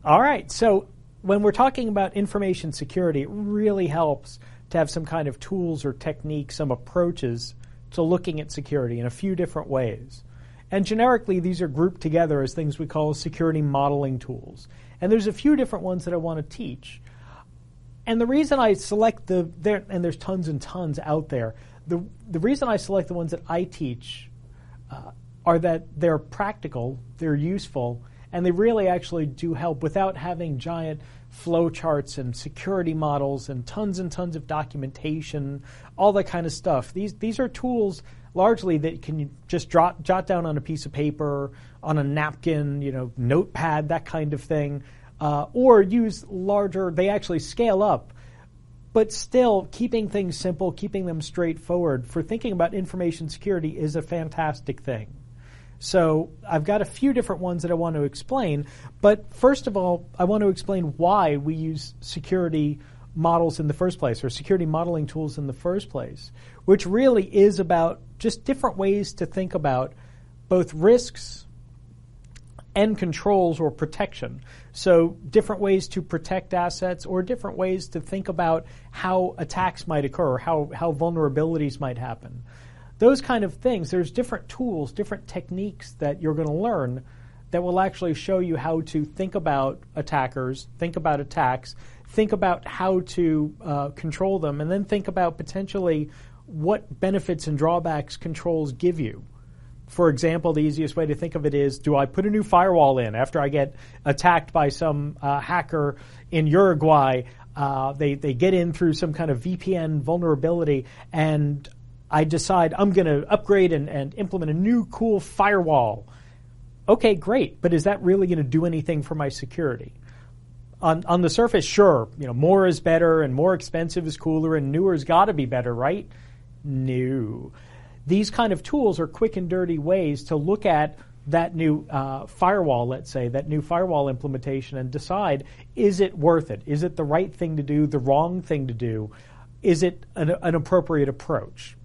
All right, so when we're talking about information security, it really helps to have some kind of tools or techniques, some approaches to looking at security in a few different ways. And generically, these are grouped together as things we call security modeling tools. And there's a few different ones that I want to teach. And the reason I select and there's tons and tons out there, the reason I select the ones that I teach are that they're practical, they're useful, and they really actually do help without having giant flow charts and security models and tons of documentation, all that kind of stuff. These are tools largely that can just jot down on a piece of paper, on a napkin, notepad, that kind of thing, or use larger, they actually scale up, but still keeping things simple, keeping them straightforward for thinking about information security is a fantastic thing. So I've got a few different ones that I want to explain, but first of all, I want to explain why we use security models in the first place, or security modeling tools in the first place, which really is about just different ways to think about both risks and controls or protection. So different ways to protect assets or different ways to think about how attacks might occur, how vulnerabilities might happen. Those kind of things, there's different tools, different techniques that you're going to learn that will actually show you how to think about attackers, think about attacks, think about how to control them, and then think about potentially what benefits and drawbacks controls give you. For example, the easiest way to think of it is, do I put a new firewall in after I get attacked by some hacker in Uruguay? They get in through some kind of VPN vulnerability, and I decide I'm going to upgrade and implement a new cool firewall. Okay, great, but is that really going to do anything for my security? On the surface, sure, more is better and more expensive is cooler and newer has got to be better, right? No. These kind of tools are quick and dirty ways to look at that new firewall, let's say, that new firewall implementation and decide, is it worth it? Is it the right thing to do, the wrong thing to do? Is it an appropriate approach?